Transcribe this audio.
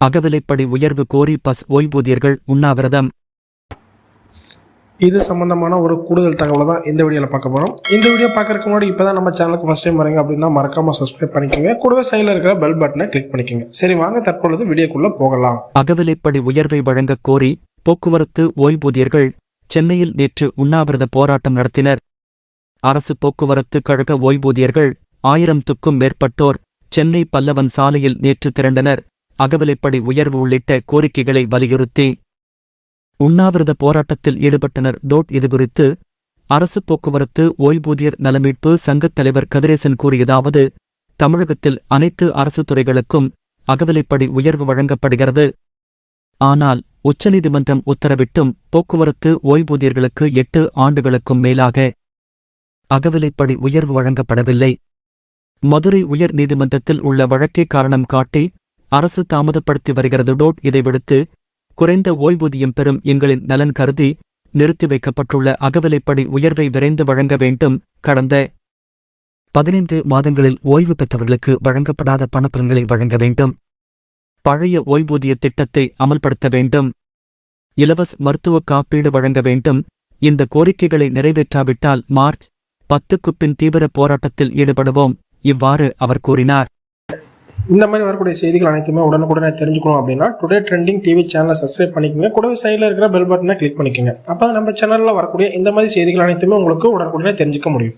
அகவிலைப்படி உயர்வு கோரி பஸ் ஓய்வூதியர்கள் உண்ணாவிரதம். இது சம்பந்தமான ஒரு கூடுதல் தகவலை தான் இந்த வீடியோவில் பார்க்க போகிறோம். இந்த வீடியோ பார்க்கறதுக்கு முன்னாடி இப்போ தான் நம்ம சேனலுக்கு ஃபஸ்ட் டைம் வரீங்க அப்படின்னா மறக்காம சப்ஸ்கிரைப் பண்ணிக்கோங்க. கூடவே சைடில் இருக்கிற பெல் பட்டனை கிளிக் பண்ணிக்கோங்க. சரி, வாங்க தற்பொழுது வீடியோக்குள்ளே போகலாம். அகவிலைப்படி உயர்வை வழங்கக் கோரி போக்குவரத்து ஓய்வூதியர்கள் சென்னையில் நேற்று உண்ணாவிரத போராட்டம் நடத்தினர். அரசு போக்குவரத்து கழக ஓய்வூதியர்கள் 1000க்கும் மேற்பட்டோர் சென்னை பல்லவன் சாலையில் நேற்று திரண்டனர். அகவிலைப்படி உயர்வு உள்ளிட்ட கோரிக்கைகளை வலியுறுத்தி உண்ணாவிரத போராட்டத்தில் ஈடுபட்டனர். இதுகுறித்து அரசு போக்குவரத்து ஓய்வூதியர் நலமீட்பு சங்கத் தலைவர் கதிரேசன் கூறியதாவது: தமிழகத்தில் அனைத்து அரசு துறைகளுக்கும் அகவிலைப்படி உயர்வு வழங்கப்படுகிறது. ஆனால் உச்சநீதிமன்றம் உத்தரவிட்டும் போக்குவரத்து ஓய்வூதியர்களுக்கு 8 ஆண்டுகளுக்கும் மேலாக அகவிலைப்படி உயர்வு வழங்கப்படவில்லை. மதுரை உயர் நீதிமன்றத்தில் உள்ள வழக்கை காரணம் காட்டி அரசு தாமதப்படுத்தி வருகிறது. இதை விடுத்து குறைந்த ஓய்வூதியம் பெறும் எங்களின் நலன் கருதி நிறுத்தி வைக்கப்பட்டுள்ள அகவிலைப்படி உயர்வை விரைந்து வழங்க வேண்டும். கடந்த 15 மாதங்களில் ஓய்வு பெற்றவர்களுக்கு வழங்கப்படாத பணப்பலன்களை வழங்க வேண்டும். பழைய ஓய்வூதிய திட்டத்தை அமல்படுத்த வேண்டும். இலவச மருத்துவ காப்பீடு வழங்க வேண்டும். இந்த கோரிக்கைகளை நிறைவேற்றாவிட்டால் மார்ச் 10க்கு பின் தீவிர போராட்டத்தில் ஈடுபடுவோம். இவ்வாறு அவர் கூறினார். இந்த மாதிரி வரக்கூடிய செய்திகள் அனைத்துமே உடனுக்குடனே தெரிஞ்சுக்கணும் அப்படின்னா டுடே ட்ரெண்டிங் டிவி சேனலை சப்ஸ்கிரைப் பண்ணிக்கோங்க. கூடவே சைடில் இருக்கிற பெல் பட்டனை கிளிக் பண்ணிக்கோங்க. அப்போ நம்ம சேனலில் வரக்கூடிய இந்த மாதிரி செய்திகள் அனைத்துமே உங்களுக்கு உடனுக்குடனே தெரிஞ்சுக்க முடியும்.